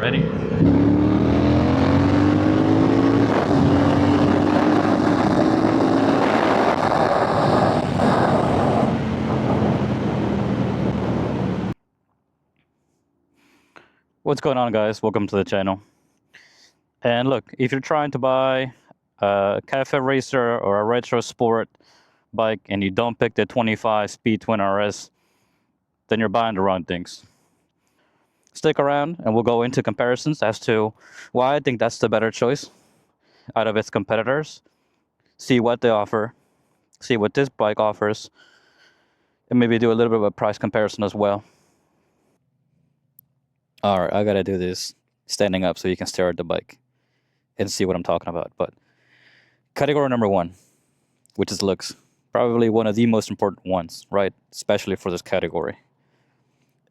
Ready? What's going on, guys? Welcome to the channel. And look, if you're trying to buy a cafe racer or a retro sport bike and you don't pick the 25 Speed Twin RS, then you're buying the wrong things. Stick around and we'll go into comparisons as to why I think that's the better choice out of its competitors. See what they offer, see what this bike offers, and maybe do a little bit of a price comparison as well. Alright, I gotta do this standing up so you can stare at the bike and see what I'm talking about. But category number one, which is looks, probably one of the most important ones, right? Especially for this category.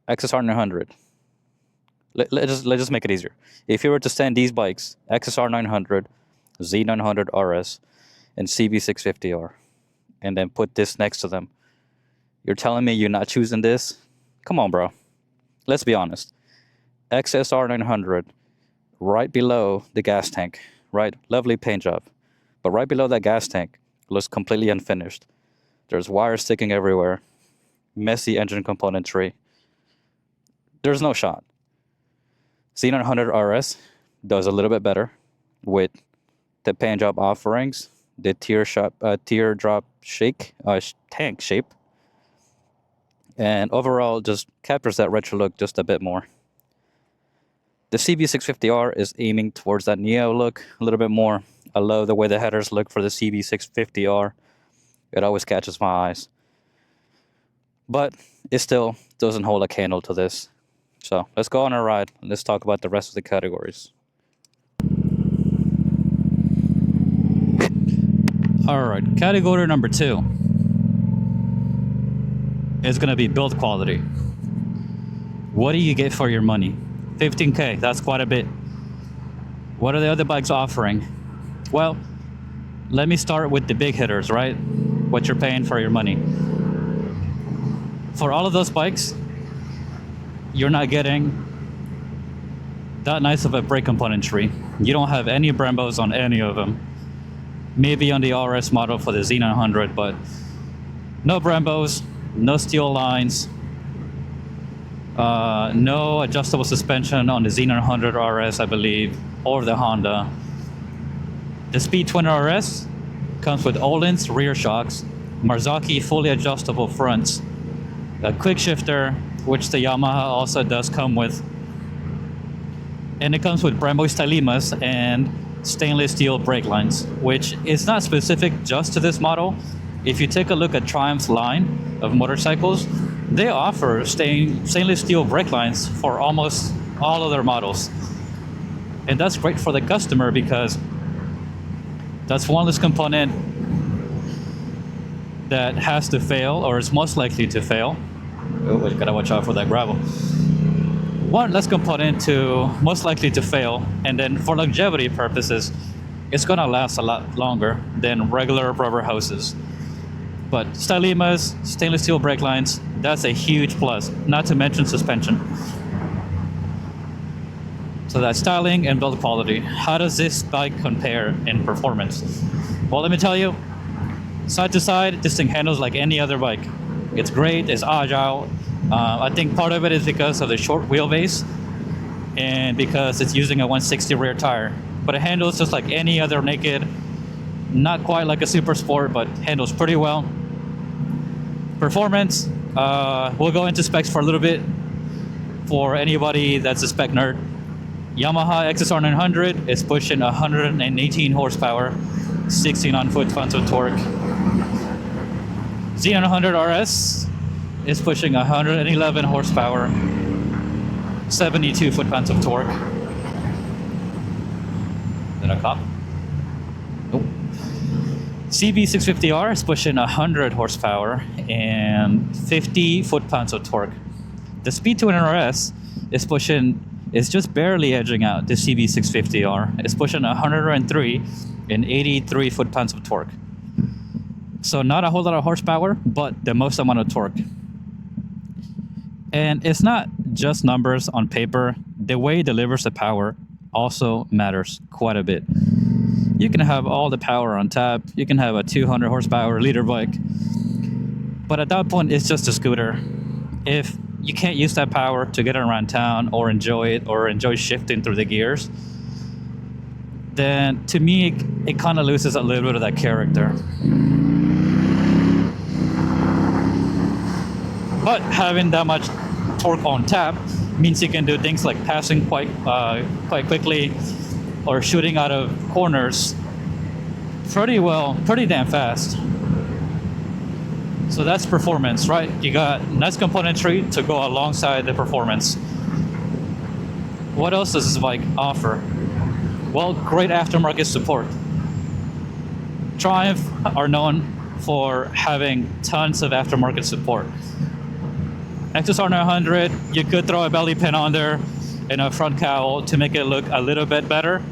XSR900. Let's just make it easier. If you were to stand these bikes, XSR900, Z900 RS, and CB650R, and then put this next to them, you're telling me you're not choosing this? Come on, bro. Let's be honest. XSR900, right below the gas tank, right? Lovely paint job. But right below that gas tank, looks completely unfinished. There's wires sticking everywhere. Messy engine componentry. There's no shot. Z900 RS does a little bit better with the paint job offerings, the teardrop tank shape, and overall just captures that retro look just a bit more. The CB650R is aiming towards that neo look a little bit more. I love the way the headers look for the CB650R. It always catches my eyes. But it still doesn't hold a candle to this. So let's go on a ride and let's talk about the rest of the categories. Alright, category number two is going to be build quality. What do you get for your money? 15K, that's quite a bit. What are the other bikes offering? Well, let me start with the big hitters, right? What you're paying for your money. For all of those bikes, you're not getting that nice of a brake componentry. You don't have any Brembos on any of them. Maybe on the RS model for the Z900, but no Brembos, no steel lines, no adjustable suspension on the Z900 RS, I believe, or the Honda. The Speed Twin RS comes with Öhlins rear shocks, Marzocchi fully adjustable fronts, a quick shifter, which the Yamaha also does come with, and it comes with Brembo stylimas and stainless steel brake lines, which is not specific just to this model. If you take a look at Triumph's line of motorcycles, they offer stainless steel brake lines for almost all of their models. And that's great for the customer because that's one less component that has to fail or is most likely to fail. Oh, we gotta watch out for that gravel. One less component to most likely to fail, and then for longevity purposes, it's gonna last a lot longer than regular rubber hoses. But stylimas, stainless steel brake lines, that's a huge plus, not to mention suspension. So that's styling and build quality. How does this bike compare in performance? Well, let me tell you, side to side, this thing handles like any other bike. It's great, it's agile. I think part of it is because of the short wheelbase and because it's using a 160 rear tire. But it handles just like any other naked, not quite like a super sport, but handles pretty well. Performance, we'll go into specs for a little bit for anybody that's a spec nerd. Yamaha XSR900 is pushing 118 horsepower, 69 foot-pounds of torque. Z900 RS is pushing 111 horsepower, 72 foot-pounds of torque. Then a cop. Nope. CB650R is pushing 100 horsepower and 50 foot-pounds of torque. The Speed Twin RS is just barely edging out the CB650R. It's pushing 103 and 83 foot-pounds of torque. So not a whole lot of horsepower, but the most amount of torque. And it's not just numbers on paper the way it delivers the power also matters quite a bit. You can have all the power on tap. You can have a 200 horsepower liter bike. But at that point, it's just a scooter. If you can't use that power to get around town or enjoy it or enjoy shifting through the gears, then to me, it kind of loses a little bit of that character. But having that much torque on tap means you can do things like passing quite quickly or shooting out of corners pretty damn fast. So that's performance, right? You got nice componentry to go alongside the performance. What else does this bike offer? Well, great aftermarket support. Triumph are known for having tons of aftermarket support. XSR900, you could throw a belly pin on there and a front cowl to make it look a little bit better,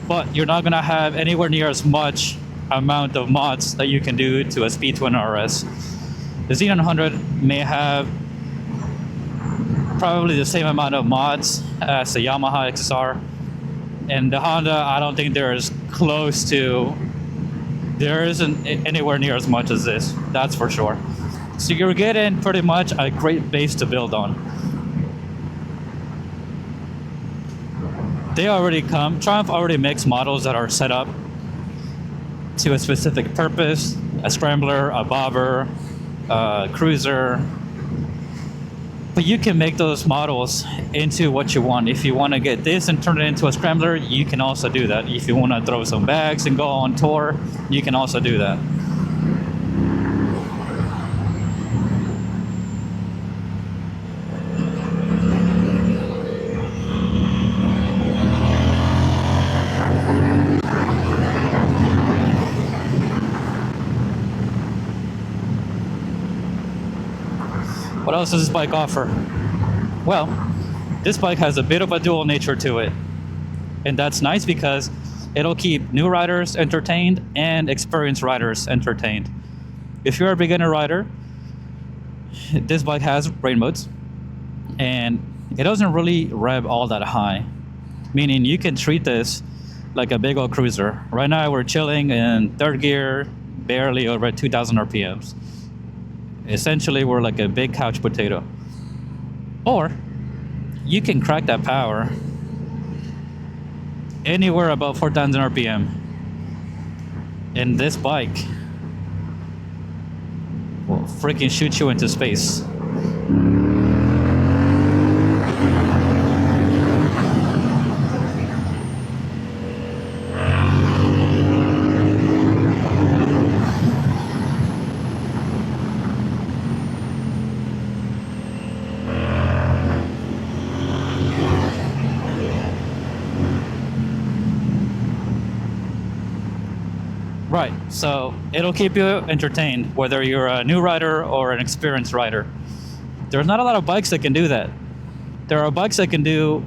but you're not gonna have anywhere near as much amount of mods that you can do to a Speed Twin RS. The Z900 may have probably the same amount of mods as the Yamaha XSR, and the Honda, I don't think there isn't anywhere near as much as this, that's for sure. So you're getting pretty much a great base to build on. Triumph already makes models that are set up to a specific purpose, a scrambler, a bobber, a cruiser. But you can make those models into what you want. If you want to get this and turn it into a scrambler, you can also do that. If you want to throw some bags and go on tour, you can also do that. What else does this bike offer? Well, this bike has a bit of a dual nature to it. And that's nice because it'll keep new riders entertained and experienced riders entertained. If you're a beginner rider, this bike has rain modes, and it doesn't really rev all that high, meaning you can treat this like a big old cruiser. Right now we're chilling in third gear, barely over 2,000 RPMs. Essentially, we're like a big couch potato. Or you can crack that power anywhere above 4,000 RPM. And this bike will freaking shoot you into space. Right, so it'll keep you entertained, whether you're a new rider or an experienced rider. There's not a lot of bikes that can do that. There are bikes that can do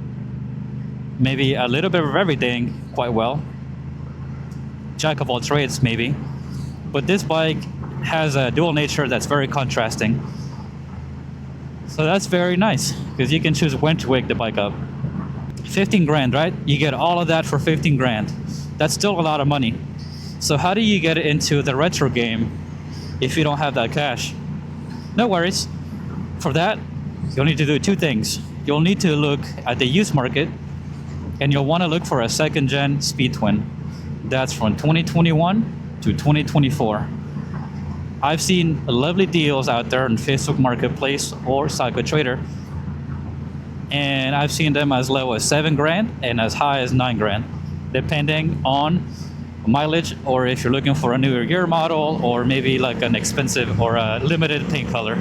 maybe a little bit of everything quite well. Jack of all trades, maybe. But this bike has a dual nature that's very contrasting. So that's very nice, because you can choose when to wake the bike up. 15 grand, right? You get all of that for 15 grand. That's still a lot of money. So how do you get into the retro game if you don't have that cash? No worries. For that, you'll need to do two things. You'll need to look at the used market, and you'll want to look for a second-gen Speed Twin. That's from 2021 to 2024. I've seen lovely deals out there on Facebook Marketplace or Psycho Trader, and I've seen them as low as 7 grand and as high as 9 grand, depending on mileage, or if you're looking for a newer gear model, or maybe like an expensive or a limited paint color.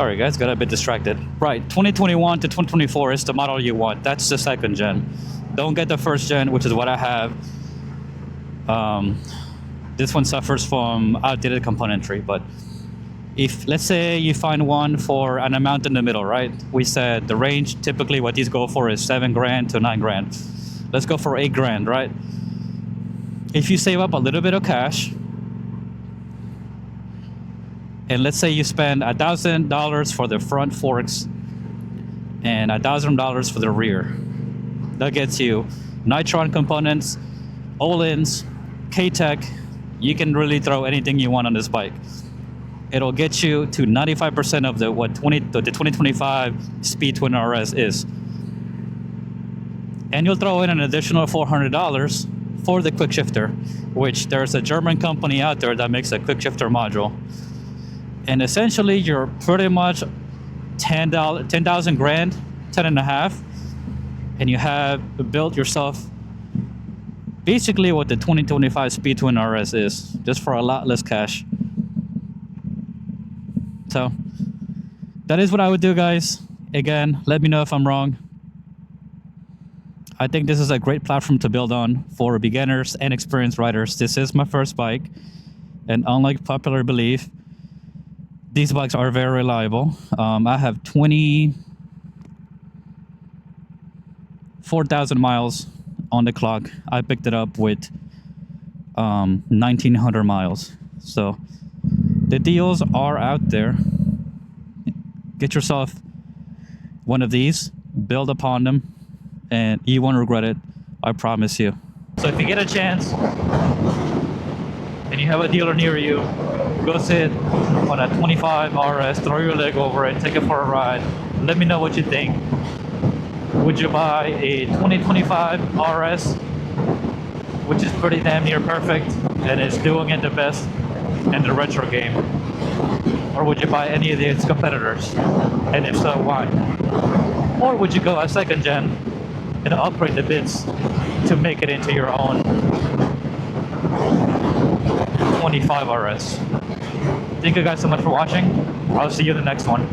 Sorry guys, got a bit distracted. Right, 2021 to 2024 is the model you want. That's the second gen. Don't get the first gen, which is what I have. This one suffers from outdated componentry, but if let's say you find one for an amount in the middle, right? We said the range typically what these go for is 7 grand to 9 grand. Let's go for 8 grand, right? If you save up a little bit of cash, and let's say you spend $1,000 for the front forks and $1,000 for the rear, that gets you Nitron components, Öhlins, K-Tech. You can really throw anything you want on this bike. It'll get you to 95% of the 2025 Speed Twin RS is. And you'll throw in an additional $400 for the quick shifter, which there's a German company out there that makes a quick shifter module. And essentially you're pretty much 10,000 grand, 10 and a half, and you have built yourself basically what the 2025 Speed Twin RS is, just for a lot less cash. So that is what I would do, guys. Again, let me know if I'm wrong. I think this is a great platform to build on for beginners and experienced riders. This is my first bike, and unlike popular belief, these bikes are very reliable. I have 24,000 miles on the clock. I picked it up with 1,900 miles. So the deals are out there. Get yourself one of these, build upon them, and you won't regret it. I promise you. So if you get a chance and you have a dealer near you, go sit on a 25 RS, throw your leg over it, take it for a ride. Let me know what you think. Would you buy a 2025 RS, which is pretty damn near perfect and is doing it the best in the retro game? Or would you buy any of its competitors? And if so, why? Or would you go a second gen and upgrade the bits to make it into your own 25 RS? Thank you guys so much for watching. I'll see you in the next one.